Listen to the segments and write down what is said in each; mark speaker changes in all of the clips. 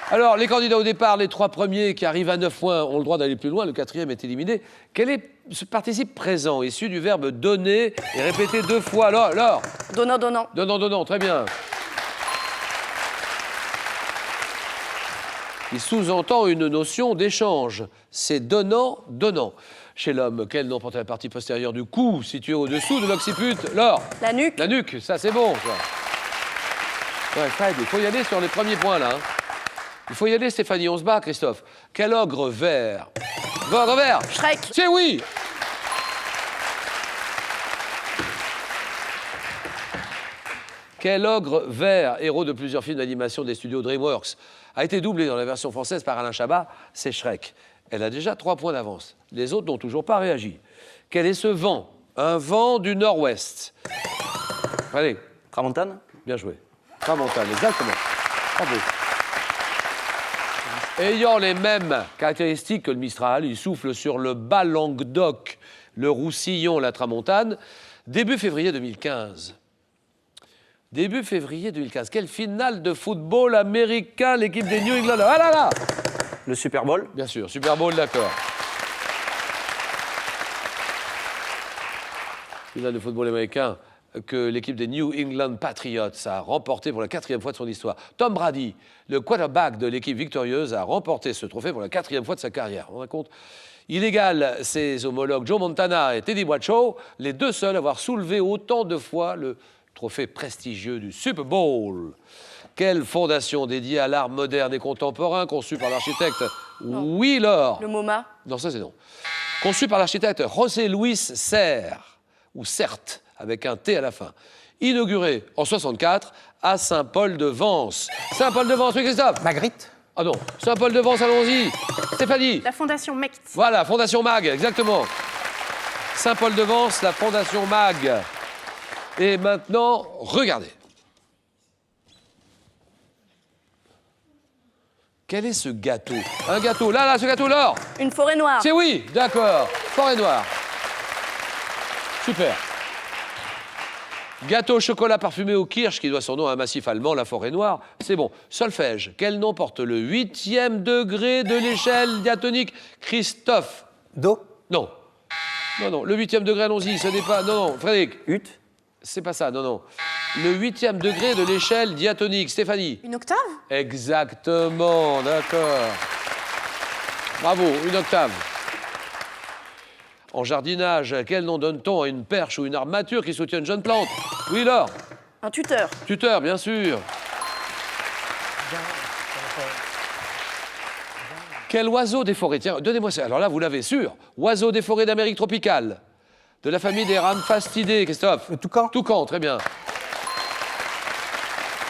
Speaker 1: Alors, les candidats au départ, les 3 premiers qui arrivent à 9 points ont le droit d'aller plus loin. Le 4e est éliminé. Quel est ce participe présent, issu du verbe donner et répété 2 fois? Laure.
Speaker 2: Donnant, donnant.
Speaker 1: Donnant, donnant, très bien. Il sous-entend une notion d'échange. C'est donnant, donnant. Chez l'homme, quel nom porte la partie postérieure du cou, située au-dessous de l'occiput? Laure.
Speaker 2: La nuque.
Speaker 1: La nuque, ça c'est bon, ça. Ouais, Fred, il faut y aller sur les premiers points, là. Hein. Il faut y aller, Stéphanie, on se bat, Christophe. Quel ogre vert? Ogre vert.
Speaker 2: Shrek.
Speaker 1: C'est oui. Quel ogre vert, héros de plusieurs films d'animation des studios DreamWorks, a été doublé dans la version française par Alain Chabat? C'est Shrek. Elle a déjà 3 points d'avance. Les autres n'ont toujours pas réagi. Quel est ce vent? Un vent du nord-ouest. Allez.
Speaker 3: Tramontane.
Speaker 1: Bien joué. Tramontane, exactement. Bravo. Ayant les mêmes caractéristiques que le Mistral, il souffle sur le bas Languedoc, le Roussillon, la Tramontane, début février 2015. Début février 2015. Quelle finale de football américain, l'équipe des New England? Ah là là!
Speaker 3: Le Super Bowl.
Speaker 1: Bien sûr, Super Bowl, d'accord. Finale de football américain que l'équipe des New England Patriots a remporté pour la 4e fois de son histoire. Tom Brady, le quarterback de l'équipe victorieuse, a remporté ce trophée pour la 4e fois de sa carrière. On raconte. Il égale ses homologues Joe Montana et Teddy Bradshaw, les 2 seuls à avoir soulevé autant de fois le trophée prestigieux du Super Bowl. Quelle fondation dédiée à l'art moderne et contemporain, conçue par l'architecte Laure.
Speaker 2: Le MoMA.
Speaker 1: Non, ça c'est non. Conçue par l'architecte José Luis Serre, ou Certes, avec un T à la fin. Inaugurée en 64 à Saint-Paul-de-Vence. Saint-Paul-de-Vence, oui, Christophe?
Speaker 4: Magritte.
Speaker 1: Ah non, Saint-Paul-de-Vence, allons-y. Stéphanie?
Speaker 2: La Fondation MECT.
Speaker 1: Voilà, Fondation MAG, exactement. Saint-Paul-de-Vence, la Fondation MAG. Et maintenant, regardez. Quel est ce gâteau? Un gâteau, là, ce gâteau, Laure?
Speaker 2: Une forêt noire.
Speaker 1: C'est oui, d'accord. Forêt noire. Super. Gâteau au chocolat parfumé au kirsch, qui doit son nom à un massif allemand, la forêt noire. C'est bon. Solfège. Quel nom porte le 8e degré de l'échelle diatonique? Christophe?
Speaker 4: Do.
Speaker 1: Non. Non, non. Le 8e degré, allons-y. Ce n'est pas... Non, non. Frédéric?
Speaker 3: Ut.
Speaker 1: C'est pas ça, non, non. Le 8e degré de l'échelle diatonique. Stéphanie?
Speaker 2: Une octave.
Speaker 1: Exactement, d'accord. Bravo, une octave. En jardinage, quel nom donne-t-on à une perche ou une armature qui soutient une jeune plante? Oui, Laure?
Speaker 2: Un tuteur.
Speaker 1: Tuteur, bien sûr. Quel oiseau des forêts? Tiens, donnez-moi ça. Alors là, vous l'avez sûr. Oiseau des forêts d'Amérique tropicale. De la famille des Ramphastidés, Christophe?
Speaker 4: Le toucan.
Speaker 1: Toucan, très bien.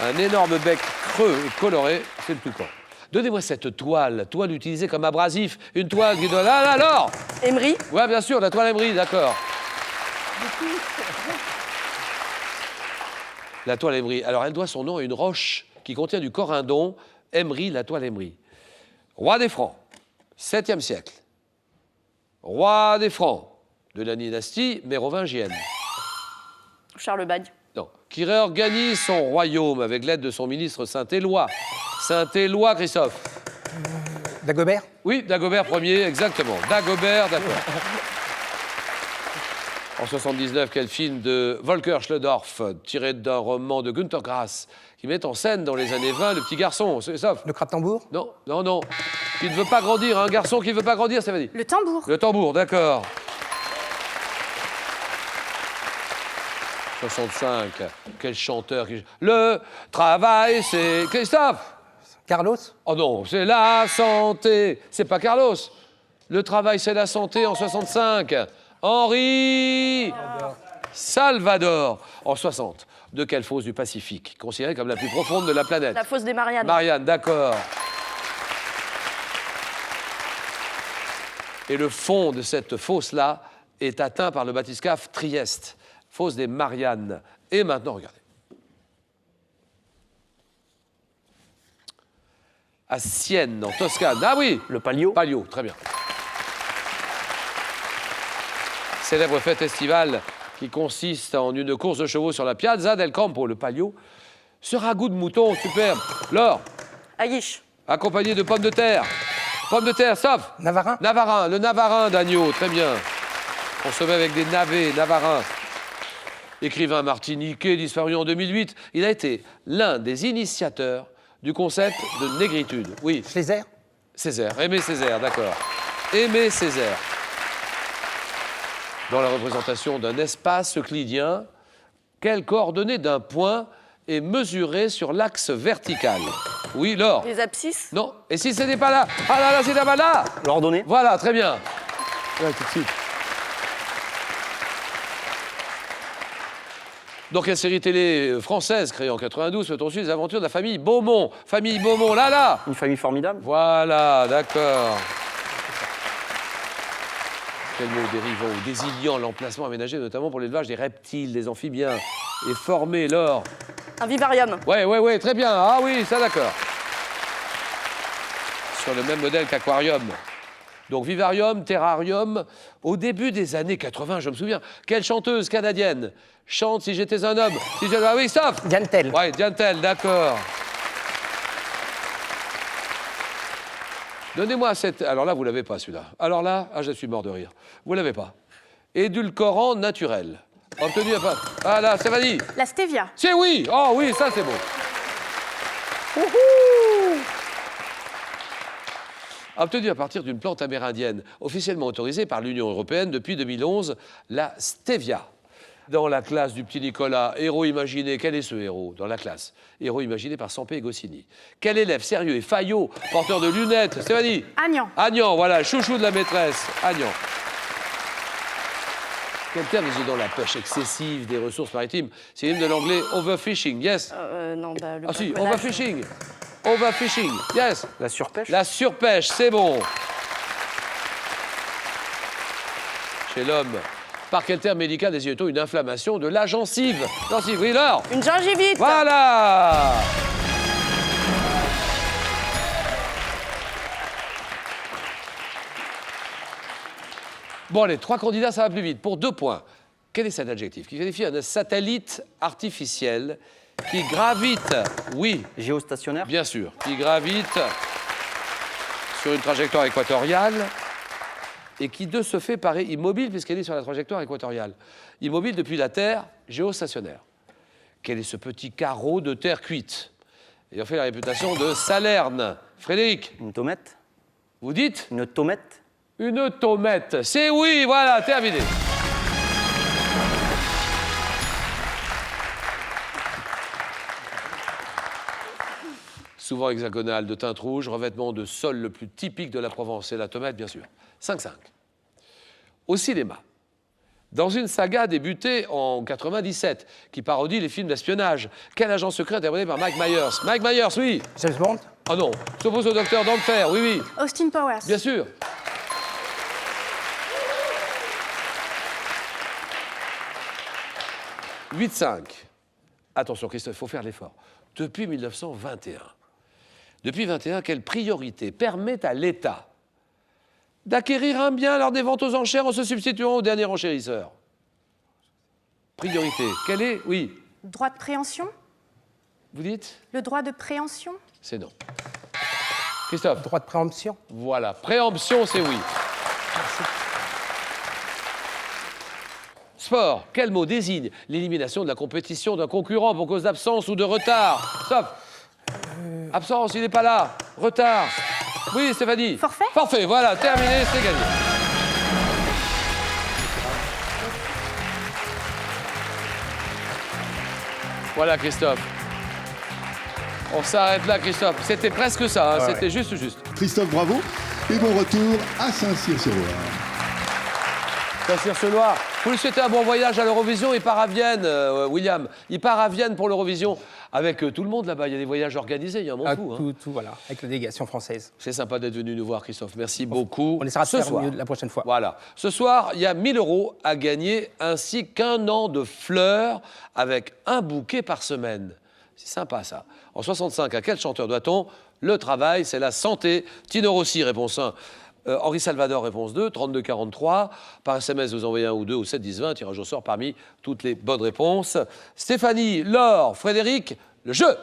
Speaker 1: Un énorme bec creux et coloré, c'est le toucan. Donnez-moi cette toile utilisée comme abrasif. Une toile qui doit... Là, alors!
Speaker 2: Emery.
Speaker 1: Oui, bien sûr, la toile Emery, d'accord. La toile Emery. Alors, elle doit son nom à une roche qui contient du corindon. Emery, la toile Emery. Roi des Francs, 7e siècle. Roi des Francs de la dynastie mérovingienne.
Speaker 2: Charles Bague.
Speaker 1: Non. Qui réorganise son royaume avec l'aide de son ministre Saint-Éloi. Saint-Éloi, Christophe?
Speaker 4: Dagobert.
Speaker 1: Oui, Dagobert Ier, exactement. Dagobert, d'accord. En 79, quel film de Volker Schlödorff, tiré d'un roman de Günter Grass, qui met en scène dans les années 20 le petit garçon, Christophe?
Speaker 4: Le crabe-tambour.
Speaker 1: Non, non, non. Qui ne veut pas grandir, un garçon qui ne veut pas grandir, ça veut dire.
Speaker 2: Le tambour.
Speaker 1: Le tambour, d'accord. 65, quel chanteur qui... Le travail, c'est... Christophe?
Speaker 4: Carlos.
Speaker 1: Oh non, c'est la santé. C'est pas Carlos. Le travail, c'est la santé en 65. Henri Salvador. En 60. De quelle fosse du Pacifique, considérée comme la plus profonde de la planète?
Speaker 2: La fosse des Mariannes.
Speaker 1: Marianne, d'accord. Et le fond de cette fosse-là est atteint par le bathyscaphe Trieste. Fosse des Mariannes. Et maintenant, regardez. À Sienne, en Toscane. Ah oui!
Speaker 3: Le Palio.
Speaker 1: Palio, très bien. Célèbre fête estivale qui consiste en une course de chevaux sur la Piazza del Campo, le Palio. Ce ragoût de mouton, superbe. Laure?
Speaker 2: Aguiche.
Speaker 1: accompagné de pommes de terre. Pommes de terre, sauf
Speaker 4: Navarin.
Speaker 1: Navarin, le Navarin d'agneau, très bien. Consommé avec des navets, Navarin. Écrivain martiniquais disparu en 2008, il a été l'un des initiateurs du concept de négritude. Oui,
Speaker 4: Césaire.
Speaker 1: Césaire, Aimé Césaire, d'accord. Aimé Césaire. Dans la représentation d'un espace euclidien, quelle coordonnée d'un point est mesurée sur l'axe vertical? Oui, Laure.
Speaker 2: Les abscisses.
Speaker 1: Non. Et si ce n'est pas là? Ah là là, c'est là-bas, là.
Speaker 3: L'ordonnée.
Speaker 1: Voilà, très bien. Ouais, tout de suite. Dans quelle série télé française créée en 92 peut-on suivre les aventures de la famille Beaumont? Famille Beaumont, là, là.
Speaker 3: Une famille formidable.
Speaker 1: Voilà, d'accord. Quel mot dérivant ou désignant l'emplacement aménagé notamment pour l'élevage des reptiles, des amphibiens et formé lors...
Speaker 2: Un vivarium.
Speaker 1: Ouais, très bien. Ah oui, ça d'accord. Sur le même modèle qu'aquarium. Donc vivarium, terrarium, au début des années 80, je me souviens. Quelle chanteuse canadienne chante Si j'étais un homme? Si je... Ah oui, stop.
Speaker 4: Diane Tell.
Speaker 1: Ouais, Diane Tell, d'accord. Donnez-moi cette... Alors là, vous l'avez pas, celui-là. Alors là, je suis mort de rire. Vous l'avez pas. Édulcorant naturel. Obtenu à part... Ah là, Stéphanie.
Speaker 2: La stevia.
Speaker 1: C'est oui. Oh oui, ça c'est bon. Obtenu à partir d'une plante amérindienne, officiellement autorisée par l'Union européenne depuis 2011, la stevia. Dans la classe du petit Nicolas, héros imaginé, quel est ce héros dans la classe? Héros imaginé par Sampé et Goscinny. Quel élève sérieux et faillot, porteur de lunettes? Stéphanie.
Speaker 2: Agnan.
Speaker 1: Agnan, voilà, chouchou de la maîtresse, Agnan. Quel terme désignant la pêche excessive des ressources maritimes? C'est l'hymne de l'anglais overfishing, yes.
Speaker 2: Non, bah, le
Speaker 1: Ah si,
Speaker 2: braconnage.
Speaker 1: overfishing. Overfishing, yes.
Speaker 3: La surpêche.
Speaker 1: La surpêche, c'est bon. Chez l'homme, par quel terme médical désigne-t-on une inflammation de la gencive? Gencive, oui, Laure.
Speaker 2: Une gingivite.
Speaker 1: Voilà. Bon, allez, 3 candidats, ça va plus vite. Pour 2 points, quel est cet adjectif qui qualifie un satellite artificiel qui gravite, oui,
Speaker 3: Géostationnaire.
Speaker 1: bien sûr, qui gravite sur une trajectoire équatoriale et qui, de ce fait, paraît immobile puisqu'elle est sur la trajectoire équatoriale. Immobile depuis la Terre, géostationnaire. Quel est ce petit carreau de terre cuite ayant fait la réputation de Salerne? Frédéric,
Speaker 3: Une tomate.
Speaker 1: vous dites?
Speaker 3: Une tomate.
Speaker 1: Une tomate. C'est oui, voilà, terminé. Souvent hexagonale, de teinte rouge, revêtement de sol le plus typique de la Provence, c'est la tomate, bien sûr. 5-5. Au cinéma, dans une saga débutée en 97, qui parodie les films d'espionnage, quel agent secret interprété par Mike Myers? Mike Myers, oui.
Speaker 4: James Bond.
Speaker 1: Ah non, s'oppose au docteur d'Enfer, oui, oui,
Speaker 2: Austin Powers.
Speaker 1: bien sûr. « 8-5. Attention, Christophe, il faut faire l'effort. Depuis 1921. Depuis 21, quelle priorité permet à l'État d'acquérir un bien lors des ventes aux enchères en se substituant au dernier enchérisseur? Priorité. Quelle est? Oui.
Speaker 5: Droit de préemption?
Speaker 1: Vous dites?
Speaker 5: Le droit de préemption?
Speaker 1: C'est non. Christophe?
Speaker 4: Droit de préemption.
Speaker 1: Voilà. Préemption, c'est oui. Sport. Quel mot désigne l'élimination de la compétition d'un concurrent pour cause d'absence ou de retard? Stop. Absence, il n'est pas là. Retard. Oui, Stéphanie.
Speaker 5: Forfait?
Speaker 1: Forfait, voilà, terminé, c'est gagné. Voilà, Christophe. On s'arrête là, Christophe. C'était presque ça, hein,
Speaker 4: Ouais,
Speaker 1: c'était juste.
Speaker 6: Christophe, bravo. Et bon retour à Saint-Cyr-sur-Loire.
Speaker 1: Saint-Cyr-sur-Loire. Vous lui souhaitez un bon voyage à l'Eurovision. Il part à Vienne, William. Il part à Vienne pour l'Eurovision. Avec tout le monde là-bas. Il y a des voyages organisés, il y a un bon fou. Hein.
Speaker 4: Tout, voilà, avec la délégation française.
Speaker 1: C'est sympa d'être venu nous voir, Christophe. Merci beaucoup.
Speaker 4: On essaiera de
Speaker 1: Ce
Speaker 4: faire
Speaker 1: soir.
Speaker 4: mieux la prochaine fois.
Speaker 1: Voilà. Ce soir, il y a 1 000 € à gagner, ainsi qu'un an de fleurs avec un bouquet par semaine. C'est sympa, ça. En 65, à quel chanteur doit-on? Le travail, c'est la santé. Tino Rossi, réponse 1. Henri Salvador, réponse 2, 32-43. Par SMS, vous envoyez 1 ou 2 au 7-10-20, tirage au sort parmi toutes les bonnes réponses. Stéphanie, Laure, Frédéric, le jeu.